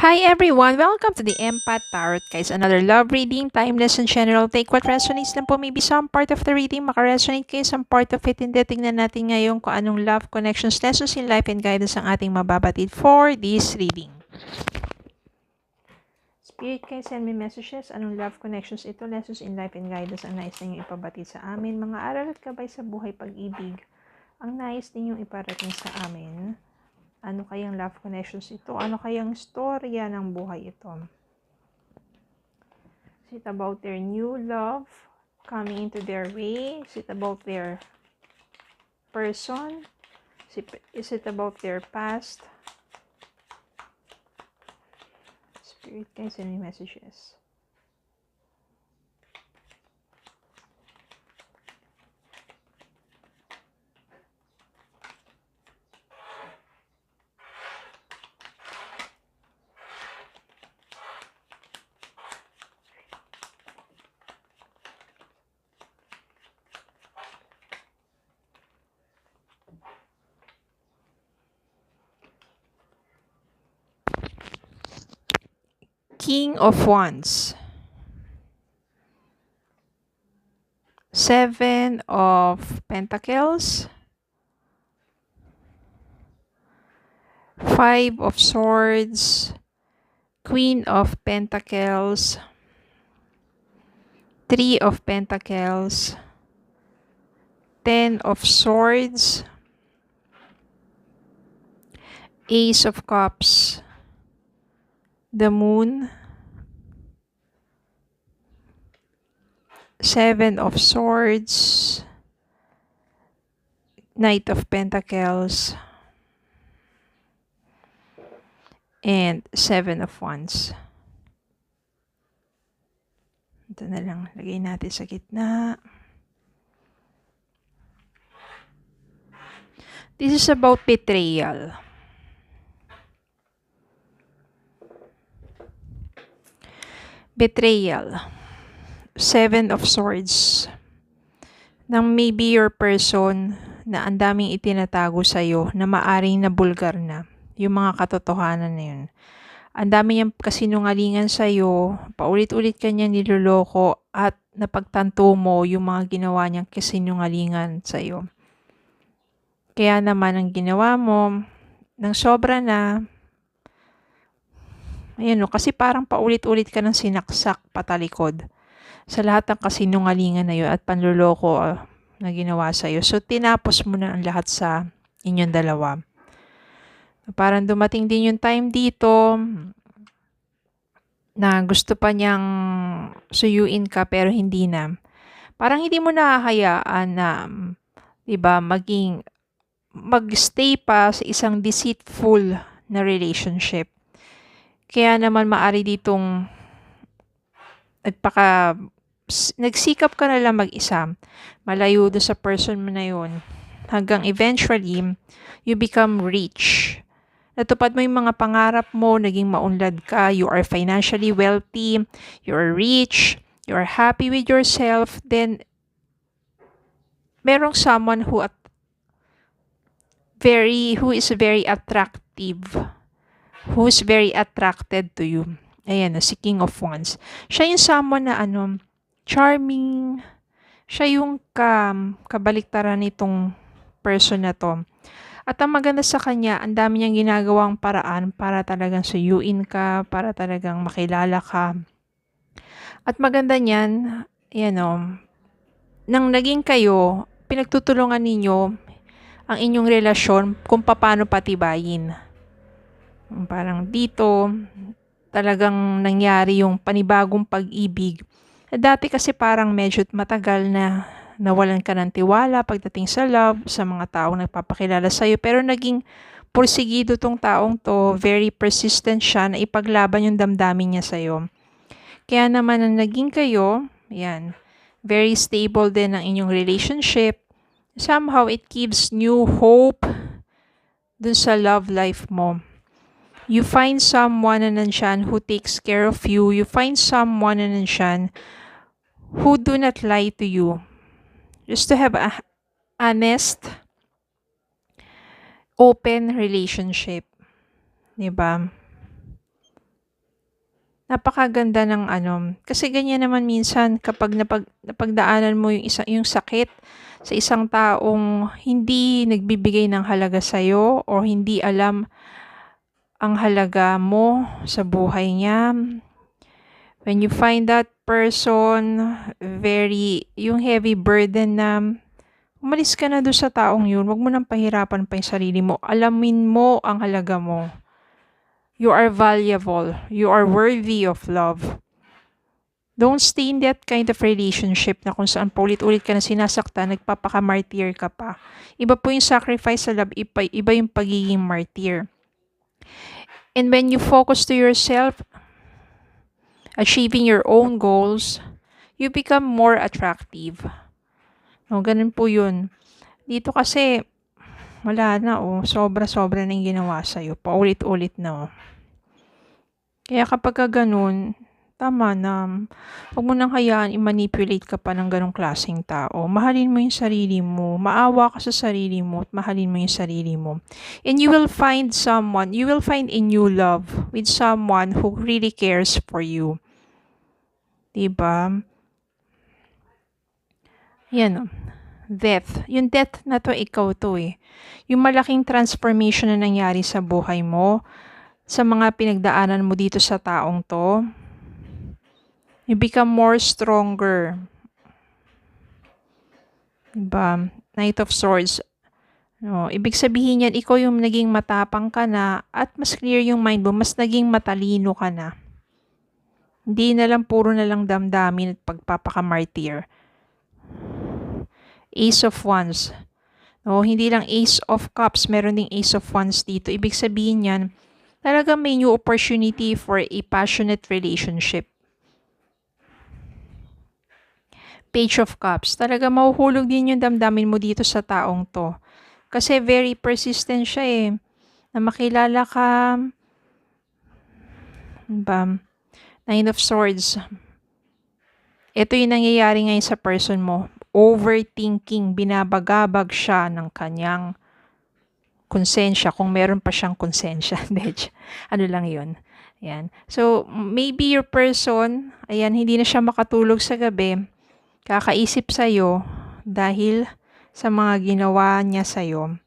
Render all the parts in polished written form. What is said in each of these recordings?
Hi everyone! Welcome to the Empath Tarot, guys. Another love reading, timeless and general. Take what resonates lang po. Maybe some part of the reading makaresonate kayo, some part of it hindi. Tingnan natin ngayon kung anong love, connections, lessons in life, and guidance ang ating mababatid for this reading. Spirit, kayo send me messages. Anong love, connections ito, lessons in life, and guidance ang nais ninyong ipabatid sa amin. Mga aral at gabay sa buhay, pag-ibig ang nais ninyong iparating sa amin. Ano kayang love connections ito? Ano kayang storya ng buhay ito? Is it about their new love coming into their way? Is it about their person? Is it about their past? Spirit, can you send me messages? King of Wands, Seven of Pentacles, Five of Swords, Queen of Pentacles, Three of Pentacles, Ten of Swords, Ace of Cups, the Moon, Seven of Swords, Knight of Pentacles, and Seven of Wands. Ito na lang, lagay natin sa gitna. This is about betrayal. Betrayal. Seven of Swords. Nang maybe your person na ang daming itinatago sa'yo na maaring nabulgar na. Yung mga katotohanan na yun. Ang dami niyang kasinungalingan sa'yo, paulit-ulit ka niya niloloko at napagtanto mo yung mga ginawa niyang kasinungalingan sa'yo. Kaya naman ang ginawa mo, nang sobra na, ayan o, kasi parang paulit-ulit ka ng sinaksak patalikod sa lahat ng kasinungalingan na yun at panluloko na ginawa sa'yo. So, tinapos mo na ang lahat sa inyong dalawa. Parang dumating din yung time dito na gusto pa niyang suyuin ka pero hindi na. Parang hindi mo nahahayaan na, diba, mag-stay pa sa isang deceitful na relationship. Kaya naman maari ditong nagsikap ka na lang mag-isa, malayo doon sa person mo na yun, hanggang eventually, you become rich. Natupad mo yung mga pangarap mo, naging maunlad ka, you are financially wealthy, you are rich, you are happy with yourself, then merong someone who is very attractive, who is very attracted to you. Ayan, si King of Wands. Siya yung someone na charming. Siya yung kabaliktaran nitong person na to. At ang maganda sa kanya, ang dami niyang ginagawang paraan para talagang suyuin ka, para talagang makilala ka. At maganda niyan, nang naging kayo, pinagtutulungan ninyo ang inyong relasyon kung paano patibayin. Parang dito, talagang nangyari yung panibagong pag-ibig. Dati kasi parang medyo matagal na nawalan ka ng tiwala pagdating sa love, sa mga taong nagpapakilala sa'yo. Pero naging porsigido tong taong to, very persistent siya na ipaglaban yung damdamin niya sa'yo. Kaya naman ang naging kayo, very stable din ang inyong relationship. Somehow, it gives new hope dun sa love life mo. You find someone na nandyan who takes care of you. You find someone na nandyan who do not lie to you. Just to have a honest, open relationship. Diba? napakaganda ng kasi ganyan naman minsan kapag napagdaanan mo yung sakit sa isang taong hindi nagbibigay ng halaga sa'yo or hindi alam ang halaga mo sa buhay niya. When you find that person yung heavy burden na umalis ka na doon sa taong yun, wag mo nang pahirapan pa yung sarili mo. Alamin mo ang halaga mo. You are valuable. You are worthy of love. Don't stay in that kind of relationship na kung saan paulit-ulit ka na sinasaktan, nagpapaka-martyr ka pa. Iba po yung sacrifice sa love, iba yung pagiging martyr. And when you focus to yourself, achieving your own goals, you become more attractive. No, ganun po yun. Dito kasi, wala na sobra-sobra na yung ginawa sa'yo. Paulit-ulit na Kaya kapag ganun, tama na. Huwag mo nang hayaan i-manipulate ka pa ng ganong klaseng tao. Mahalin mo yung sarili mo. Maawa ka sa sarili mo at mahalin mo yung sarili mo. And you will find a new love with someone who really cares for you. Diba? Yan death. Yung death na to, ikaw to Yung malaking transformation na nangyari sa buhay mo, sa mga pinagdaanan mo dito sa taong to, you become more stronger. Diba? Knight of Swords. No, ibig sabihin yan, ikaw yung naging matapang ka na at mas clear yung mind mo, mas naging matalino ka na. Hindi na lang puro na lang damdamin at pagpapaka-martyr. Ace of Wands. No, hindi lang Ace of Cups, meron ding Ace of Wands dito. Ibig sabihin yan, talagang may new opportunity for a passionate relationship. Page of Cups. Talaga mahuhulog din yung damdamin mo dito sa taong to. Kasi very persistent siya na makilala ka. Nine of Swords. Ito yung nangyayari ngayon sa person mo. Overthinking. Binabagabag siya ng kanyang konsensya, kung meron pa siyang konsensya. Ano lang yun. Ayan. So, maybe your person, hindi na siya makatulog sa gabi, kakaisip sa'yo dahil sa mga ginawa niya sa'yo.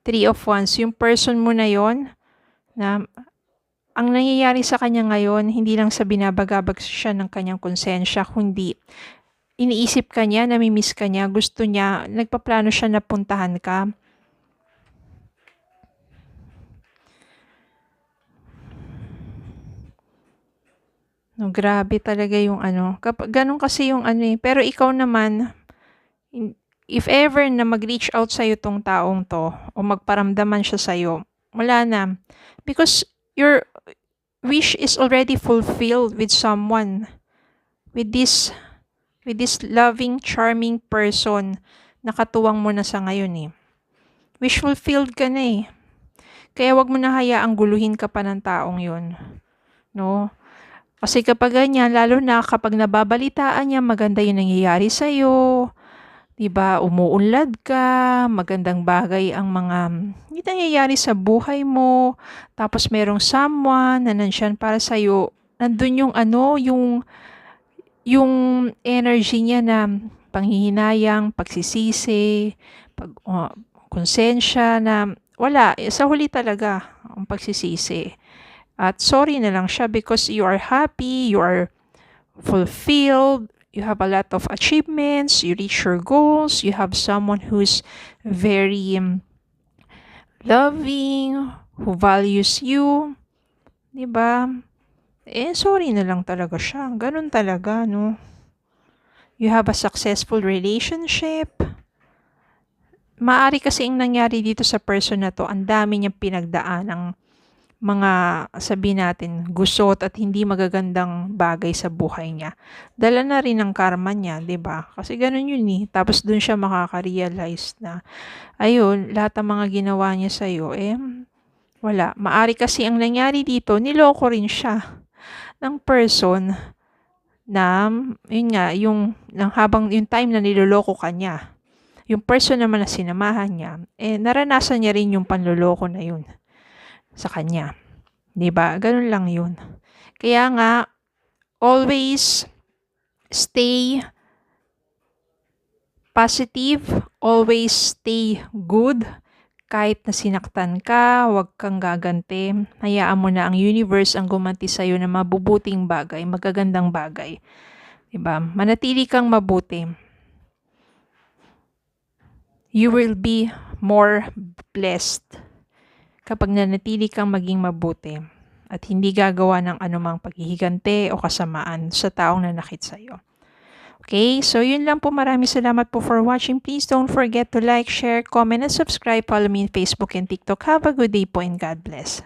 Three of Wands, yung person mo na yon na ang nangyayari sa kanya ngayon, hindi lang sa binabagabag siya ng kanyang konsensya, kundi iniisip ka niya, namimiss ka niya, gusto niya, nagpaplano siya na puntahan ka. No, grabe talaga yung ganun kasi yung pero ikaw naman, if ever na mag-reach out sa'yo tong taong to, o magparamdaman siya sa'yo, wala na. Because your wish is already fulfilled with someone, with this loving, charming person na katuwang mo na sa ngayon Wish fulfilled ka na Kaya wag mo na hayaang guluhin ka pa ng taong yun. No? Kasi kapag ganyan, lalo na kapag nababalitaan niya, maganda yung nangyayari sa'yo, diba, umuunlad ka, magandang bagay ang mga hindi nangyayari sa buhay mo, tapos merong someone na nandiyan para sa'yo, nandun yung energy niya na panghihinayang, pagsisisi, konsensya na wala, sa huli talaga ang pagsisisi. At sorry na lang siya because you are happy, you are fulfilled, you have a lot of achievements, you reach your goals, you have someone who's very loving, who values you. Diba? Sorry na lang talaga siya. Ganun talaga, no? You have a successful relationship. Maari kasi ang nangyari dito sa person na to, ang dami niyang pinagdaan ng mga sabihin natin gusot at hindi magagandang bagay sa buhay niya. Dala na rin ang karma niya, 'di ba? Kasi ganun yun Tapos doon siya makaka-realize na ayun, lahat ng mga ginawa niya sa iyo wala. Maari kasi ang nangyari dito, niloko rin siya ng person na yun nga, habang yung time na niloloko ka niya. Yung person naman na sinamahan niya, naranasan niya rin yung panloloko na yun sa kanya. 'Di ba? Ganun lang 'yun. Kaya nga Always stay positive, always stay good. Kahit na sinaktan ka, huwag kang gaganti. Hayaan mo na ang universe ang gumanti sa'yo ng mabubuting bagay, magagandang bagay. Diba? Manatili kang mabuti. You will be more blessed kapag nanatili kang maging mabuti at hindi gagawa ng anumang paghihigante o kasamaan sa taong nanakit sa'yo. Okay, so yun lang po. Maraming salamat po for watching. Please don't forget to like, share, comment, and subscribe. Follow me on Facebook and TikTok. Have a good day po and God bless.